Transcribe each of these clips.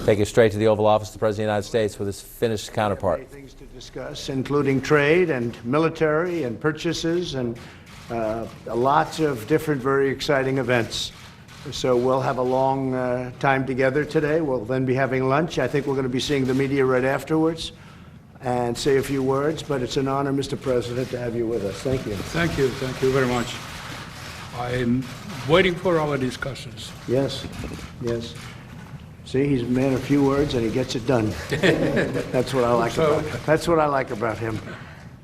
take it straight to the Oval Office, the President of the United States, with his Finnish counterpart. Many things to discuss, including trade and military and purchases and lots of different very exciting events. So we'll have a long time together today. We'll then be having lunch. I think we're going to be seeing the media right afterwards and say a few words. But it's an honor, Mr. President, to have you with us. Thank you. Thank you. Thank you very much. I'm waiting for our discussions. Yes. Yes. See, he's a man of few words, and he gets it done. That's what I like about him. That's what I like about him.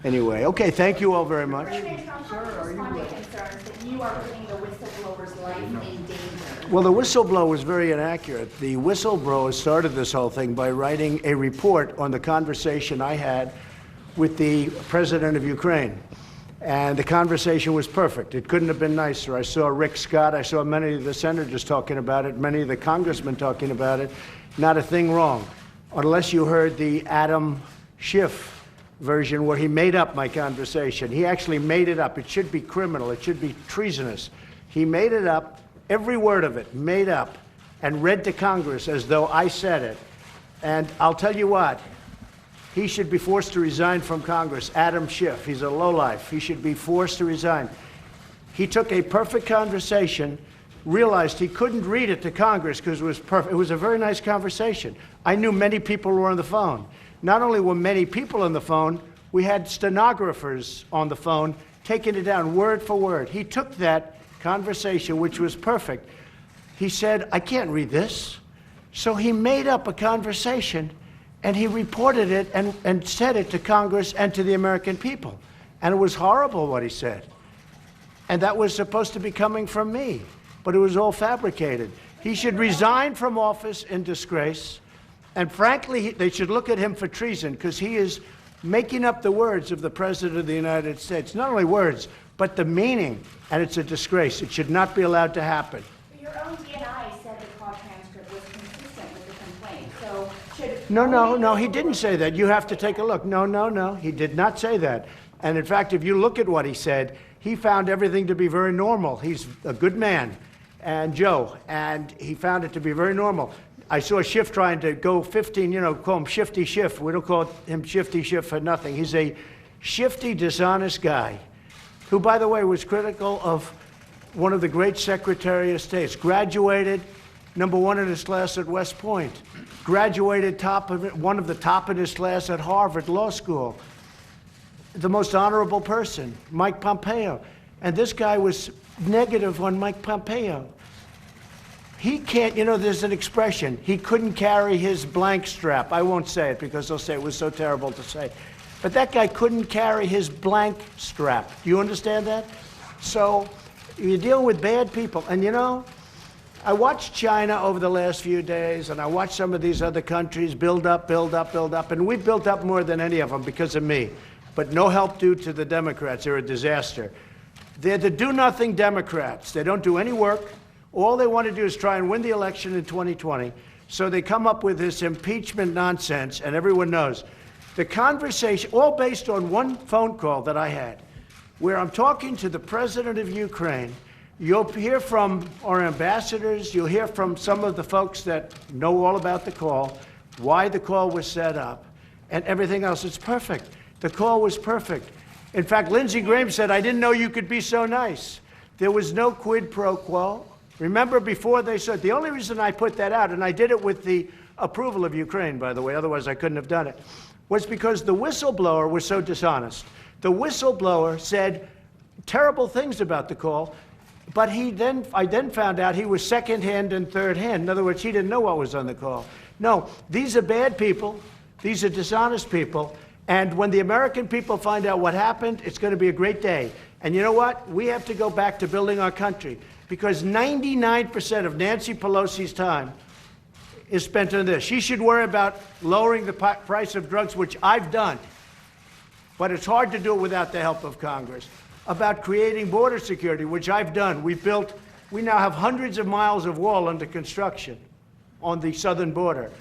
Anyway, okay, thank you all very much. President Trump, how are you responding to concerns that you are putting the whistleblower's life in danger? Well, the whistleblower was very inaccurate. The whistleblower started this whole thing by writing a report on the conversation I had with the president of Ukraine. And the conversation was perfect. It couldn't have been nicer. I saw Rick Scott. I saw many of the senators talking about it, many of the congressmen talking about it. Not a thing wrong, unless you heard the Schiff version where he made up my conversation. He actually made it up. It should be criminal. It should be treasonous. He made it up, every word of it, made up, and read to Congress as though I said it. And I'll tell you what, he should be forced to resign from Congress. Schiff, he's a lowlife. He should be forced to resign. He took a perfect conversation, realized he couldn't read it to Congress because it was perfect. It was a very nice conversation. I knew many people were on the phone. Not only were many people on the phone, we had stenographers on the phone taking it down word for word. He took that conversation, which was perfect. He said, I can't read this. So he made up a conversation and he reported it and said it to Congress and to the American people. And it was horrible what he said. And that was supposed to be coming from me, but it was all fabricated. He should resign from office in disgrace. And frankly, they should look at him for treason because he is making up the words of the President of the United States. Not only words, but the meaning. And it's a disgrace. It should not be allowed to happen. But your own DNI said the call transcript was consistent with the complaint. So should... No, he didn't say that. You have to take a look. No. He did not say that. And in fact, if you look at what he said, he found everything to be very normal. He's a good man, and Joe, and he found it to be very normal. I saw Schiff trying to go 15, call him Shifty Schiff. We don't call him Shifty Schiff for nothing. He's a shifty, dishonest guy who, by the way, was critical of one of the great Secretary of States. Graduated #1 in his class at West Point. Graduated one of the top in his class at Harvard Law School. The most honorable person, Mike Pompeo. And this guy was negative on Mike Pompeo. He can't, there's an expression, he couldn't carry his blank strap. I won't say it because they'll say it was so terrible to say. But that guy couldn't carry his blank strap. Do you understand that? So you're dealing with bad people. And I watched China over the last few days, and I watched some of these other countries build up. And we built up more than any of them because of me. But no help due to the Democrats. They're a disaster. They're the do-nothing Democrats. They don't do any work. All they want to do is try and win the election in 2020. So they come up with this impeachment nonsense, and everyone knows. The conversation, all based on one phone call that I had, where I'm talking to the president of Ukraine. You'll hear from our ambassadors. You'll hear from some of the folks that know all about the call, why the call was set up, and everything else. It's perfect. The call was perfect. In fact, Lindsey Graham said, I didn't know you could be so nice. There was no quid pro quo. Remember before they said, the only reason I put that out, and I did it with the approval of Ukraine, by the way, otherwise I couldn't have done it, was because the whistleblower was so dishonest. The whistleblower said terrible things about the call, but I then found out he was second-hand and third-hand. In other words, he didn't know what was on the call. No, these are bad people. These are dishonest people. And when the American people find out what happened, it's going to be a great day. And you know what? We have to go back to building our country because 99% of Nancy Pelosi's time is spent on this. She should worry about lowering the price of drugs, which I've done. But it's hard to do it without the help of Congress. About creating border security, which I've done. We now have hundreds of miles of wall under construction on the southern border.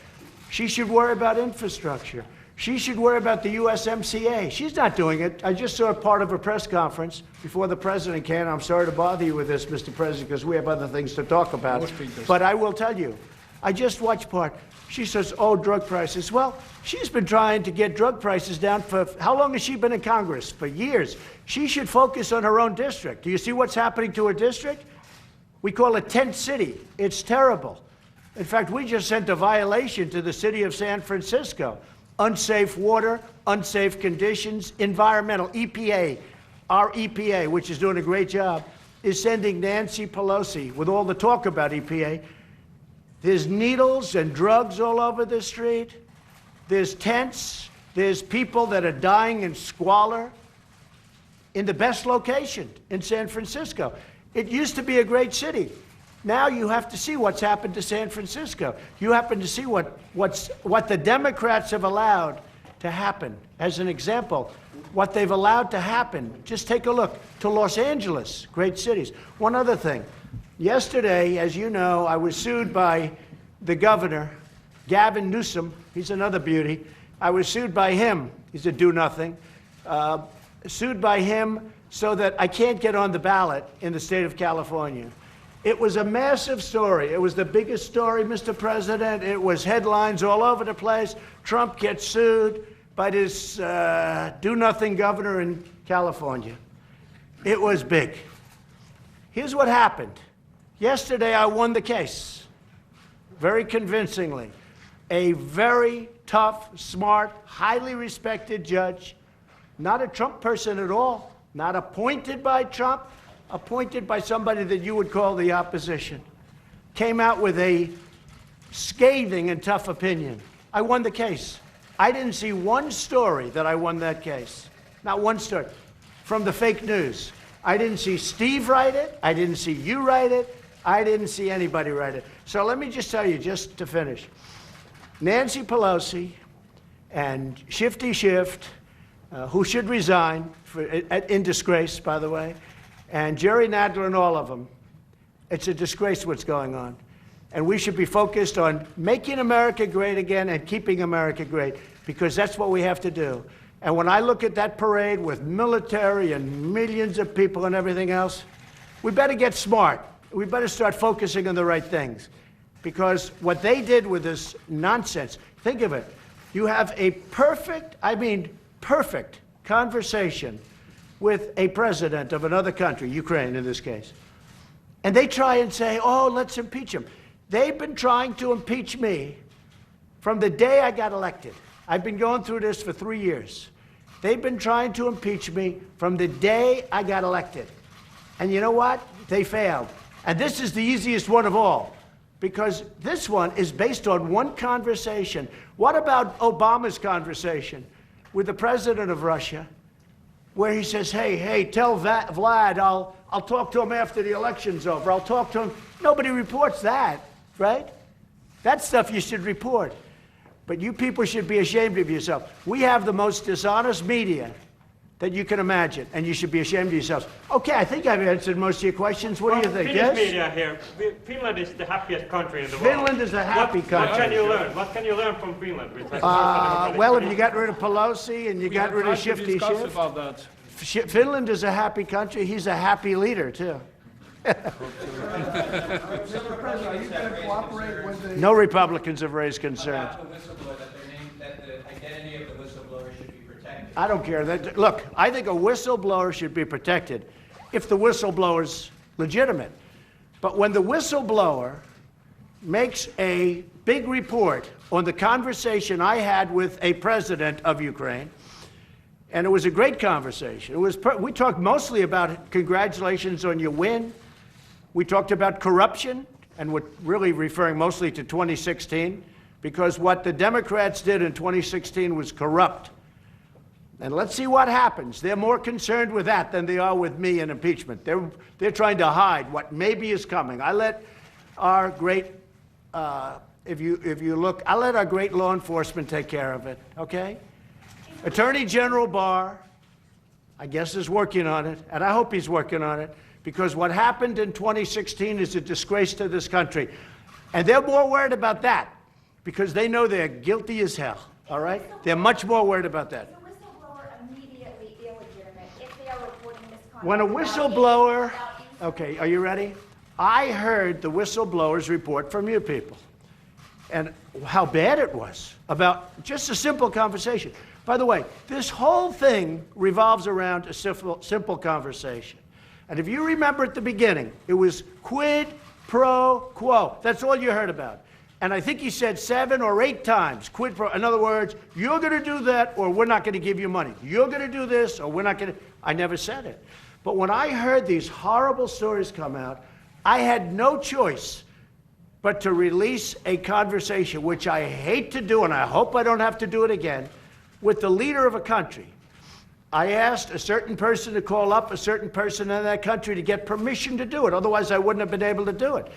She should worry about infrastructure. She should worry about the USMCA. She's not doing it. I just saw part of a press conference before the president came. I'm sorry to bother you with this, Mr. President, because we have other things to talk about. But I will tell you, I just watched part. She says, oh, drug prices. Well, she's been trying to get drug prices down for, how long has she been in Congress? For years. She should focus on her own district. Do you see what's happening to her district? We call it tent city. It's terrible. In fact, we just sent a violation to the city of San Francisco. Unsafe water, unsafe conditions, environmental. EPA, our EPA, which is doing a great job, is sending Nancy Pelosi, with all the talk about EPA, there's needles and drugs all over the street. There's tents. There's people that are dying in squalor in the best location in San Francisco. It used to be a great city. Now you have to see what's happened to San Francisco. You happen to see what the Democrats have allowed to happen. As an example, what they've allowed to happen. Just take a look to Los Angeles, great cities. One other thing. Yesterday, as you know, I was sued by the governor, Gavin Newsom. He's another beauty. I was sued by him. He's a do-nothing. Sued by him so that I can't get on the ballot in the state of California. It was a massive story. It was the biggest story, Mr. President. It was headlines all over the place. Trump gets sued by this do-nothing governor in California. It was big. Here's what happened. Yesterday, I won the case, very convincingly. A very tough, smart, highly respected judge, not a Trump person at all, not appointed by Trump, appointed by somebody that you would call the opposition, came out with a scathing and tough opinion. I won the case. I didn't see one story that I won that case. Not one story. From the fake news. I didn't see Steve write it. I didn't see you write it. I didn't see anybody write it. So let me just tell you, just to finish. Nancy Pelosi and Shifty Shift, who should resign in disgrace, by the way, and Jerry Nadler and all of them, it's a disgrace what's going on. And we should be focused on making America great again and keeping America great, because that's what we have to do. And when I look at that parade with military and millions of people and everything else, we better get smart. We better start focusing on the right things. Because what they did with this nonsense, think of it. You have a perfect, I mean perfect, conversation with a president of another country, Ukraine in this case. And they try and say, oh, let's impeach him. They've been trying to impeach me from the day I got elected. I've been going through this for 3 years. They've been trying to impeach me from the day I got elected. And you know what? They failed. And this is the easiest one of all, because this one is based on one conversation. What about Obama's conversation with the president of Russia, where he says, hey, tell Vlad I'll talk to him after the election's over. I'll talk to him. Nobody reports that, right? That stuff you should report. But you people should be ashamed of yourself. We have the most dishonest media that you can imagine, and you should be ashamed of yourselves. Okay, I think I've answered most of your questions. What do you think? Finnish Yes? media here. Finland is the happiest country in the world. Finland is a happy country. What can you learn? What can you learn from Finland? Well, if you got rid of Pelosi and you got rid of Shifty Shift, about that. Finland is a happy country. He's a happy leader, too. Mr. President, are you going to cooperate with the... No Republicans have raised concern. About the whistleblower, that the identity of the whistleblower should be protected. I don't care. Look, I think a whistleblower should be protected if the whistleblower's legitimate. But when the whistleblower makes a big report on the conversation I had with a president of Ukraine, and it was a great conversation. We talked mostly about congratulations on your win. We talked about corruption, and we're really referring mostly to 2016, because what the Democrats did in 2016 was corrupt. And let's see what happens. They're more concerned with that than they are with me and impeachment. They're trying to hide what maybe is coming. I let our great, if you look, I let our great law enforcement take care of it, okay? Attorney General Barr, I guess, is working on it, and I hope he's working on it, because what happened in 2016 is a disgrace to this country. And they're more worried about that, because they know they're guilty as hell, all right? They're much more worried about that. Is a whistleblower immediately illegitimate if they are reporting misconduct? When a whistleblower, okay, are you ready? I heard the whistleblower's report from you people. and how bad it was about just a simple conversation. By the way, this whole thing revolves around a simple conversation. And if you remember at the beginning, it was quid pro quo. That's all you heard about. And I think he said 7 or 8 times, quid pro. In other words, you're going to do that or we're not going to give you money. You're going to do this or we're not going to. I never said it. But when I heard these horrible stories come out, I had no choice but to release a conversation, which I hate to do, and I hope I don't have to do it again, with the leader of a country. I asked a certain person to call up a certain person in that country to get permission to do it. Otherwise, I wouldn't have been able to do it.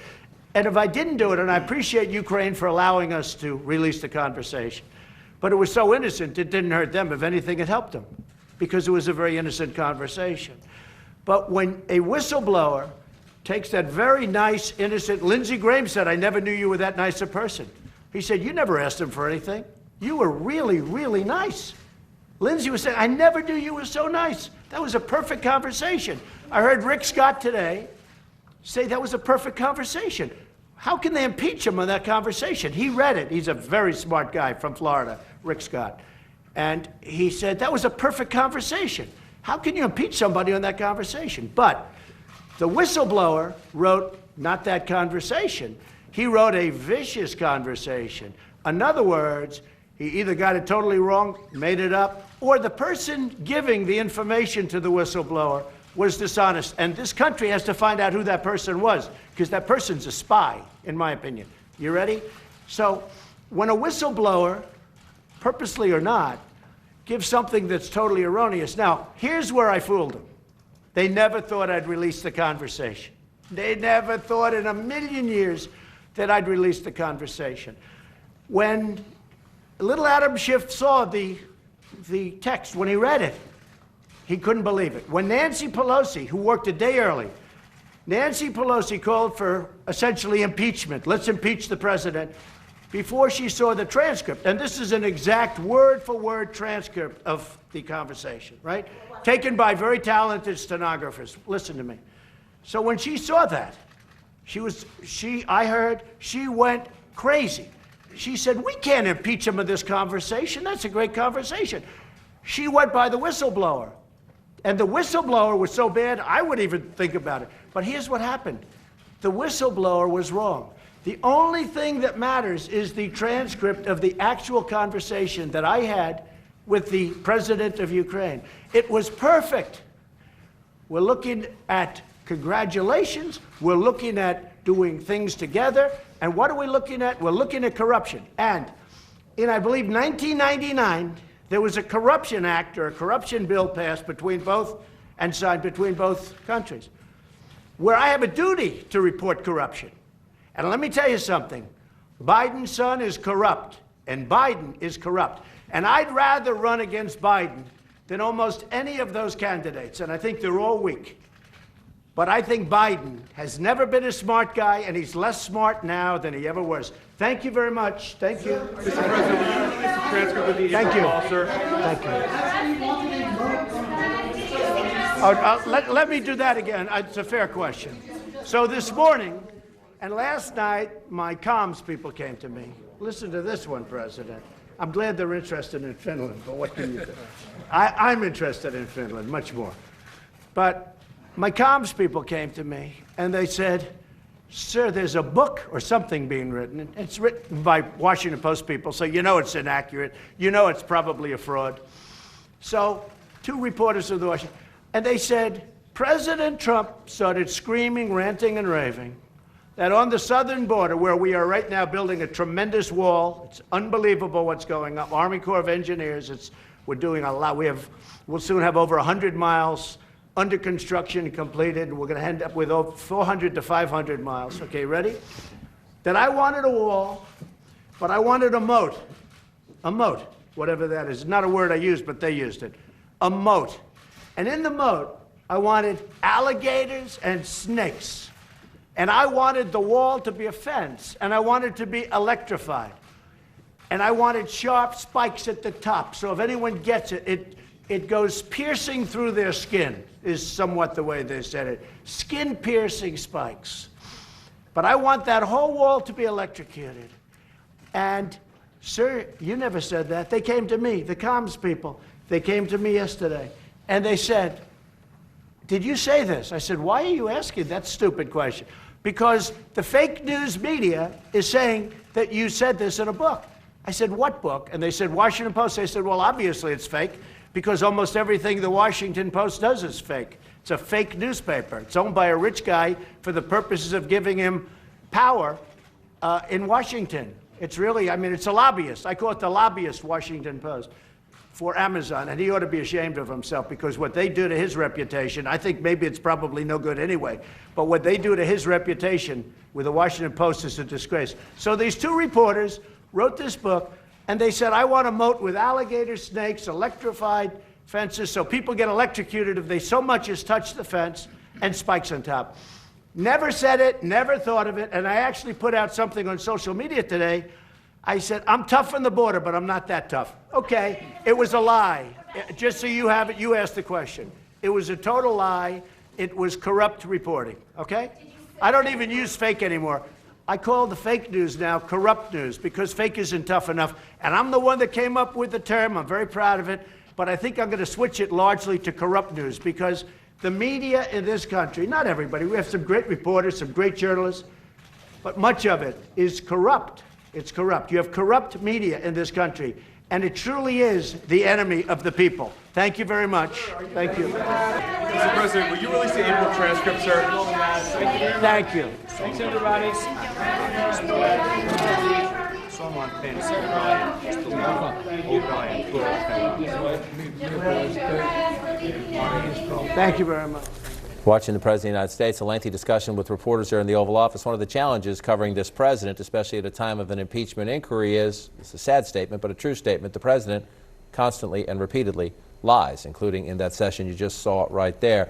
And if I didn't do it, and I appreciate Ukraine for allowing us to release the conversation, but it was so innocent, it didn't hurt them. If anything, it helped them, because it was a very innocent conversation. But when a whistleblower takes that very nice, innocent, Lindsey Graham said, I never knew you were that nice a person. He said, you never asked him for anything. You were really, really nice. Lindsey was saying, I never knew you were so nice. That was a perfect conversation. I heard Rick Scott today say that was a perfect conversation. How can they impeach him on that conversation? He read it. He's a very smart guy from Florida, Rick Scott. And he said, that was a perfect conversation. How can you impeach somebody on that conversation? But the whistleblower wrote not that conversation. He wrote a vicious conversation. In other words, he either got it totally wrong, made it up, or the person giving the information to the whistleblower was dishonest. And this country has to find out who that person was, because that person's a spy, in my opinion. You ready? So when a whistleblower, purposely or not, gives something that's totally erroneous. Now, here's where I fooled them. They never thought I'd release the conversation. They never thought in a million years that I'd release the conversation. When little Adam Schiff saw the text, when he read it, he couldn't believe it. When Nancy Pelosi, who worked a day early, Nancy Pelosi called for essentially impeachment. Let's impeach the president. Before she saw the transcript, and this is an exact word-for-word transcript of the conversation, right? Taken by very talented stenographers. Listen to me. So when she saw that, I heard she went crazy. She said, we can't impeach him of this conversation. That's a great conversation. She went by the whistleblower. And the whistleblower was so bad, I wouldn't even think about it. But here's what happened. The whistleblower was wrong. The only thing that matters is the transcript of the actual conversation that I had with the president of Ukraine. It was perfect. We're looking at congratulations. We're looking at doing things together. And what are we looking at? We're looking at corruption. And in, I believe, 1999, there was a corruption act or a corruption bill passed between both and signed between both countries, where I have a duty to report corruption. And let me tell you something. Biden's son is corrupt, and Biden is corrupt. And I'd rather run against Biden than almost any of those candidates, and I think they're all weak. But I think Biden has never been a smart guy, and he's less smart now than he ever was. Thank you very much. Thank you. Mr. President, will you release the transcript of the Thank you. call, sir? Thank you. Let me do that again. It's a fair question. So this morning and last night, my comms people came to me. Listen to this one, President. I'm glad they're interested in Finland, but what can you do? I'm interested in Finland, much more. But my comms people came to me, and they said, sir, there's a book or something being written. It's written by Washington Post people, so you know it's inaccurate. You know it's probably a fraud. So 2 reporters of the Washington, and they said, President Trump started screaming, ranting, and raving that on the southern border, where we are right now building a tremendous wall, it's unbelievable what's going on. Army Corps of Engineers, we're doing a lot. We'll soon have over 100 miles under construction and completed. We're going to end up with over 400 to 500 miles. Okay, ready? That I wanted a wall, but I wanted a moat. A moat, whatever that is. Not a word I used, but they used it. A moat. And in the moat, I wanted alligators and snakes. And I wanted the wall to be a fence, and I wanted it to be electrified. And I wanted sharp spikes at the top, so if anyone gets it, it goes piercing through their skin, is somewhat the way they said it. Skin-piercing spikes. But I want that whole wall to be electrocuted. And, sir, you never said that. They came to me, the comms people. They came to me yesterday, and they said, did you say this? I said, why are you asking that stupid question? Because the fake news media is saying that you said this in a book. I said, what book? And they said, Washington Post. I said, well, obviously it's fake, because almost everything the Washington Post does is fake. It's a fake newspaper. It's owned by a rich guy for the purposes of giving him power in Washington. It's really, I mean, it's a lobbyist. I call it the lobbyist Washington Post for Amazon, and he ought to be ashamed of himself, because what they do to his reputation, I think maybe it's probably no good anyway, but what they do to his reputation with the Washington Post is a disgrace. So these two reporters wrote this book, and they said, I want a moat with alligator snakes, electrified fences, so people get electrocuted if they so much as touch the fence, and spikes on top. Never said it, never thought of it, and I actually put out something on social media today. I said, I'm tough on the border, but I'm not that tough. Okay, it was a lie. Just so you have it, you asked the question. It was a total lie. It was corrupt reporting, okay? I don't even use fake anymore. I call the fake news now corrupt news, because fake isn't tough enough. And I'm the one that came up with the term. I'm very proud of it. But I think I'm going to switch it largely to corrupt news, because the media in this country, not everybody, we have some great reporters, some great journalists, but much of it is corrupt. It's corrupt. You have corrupt media in this country, and it truly is the enemy of the people. Thank you very much. Thank you. Mr. President, will you release the April transcript, sir? Thank you. Thanks, everybody. Thank you very much. Watching the President of the United States, a lengthy discussion with reporters there in the Oval Office. One of the challenges covering this president, especially at a time of an impeachment inquiry, is, it's a sad statement, but a true statement, the president constantly and repeatedly lies, including in that session you just saw right there.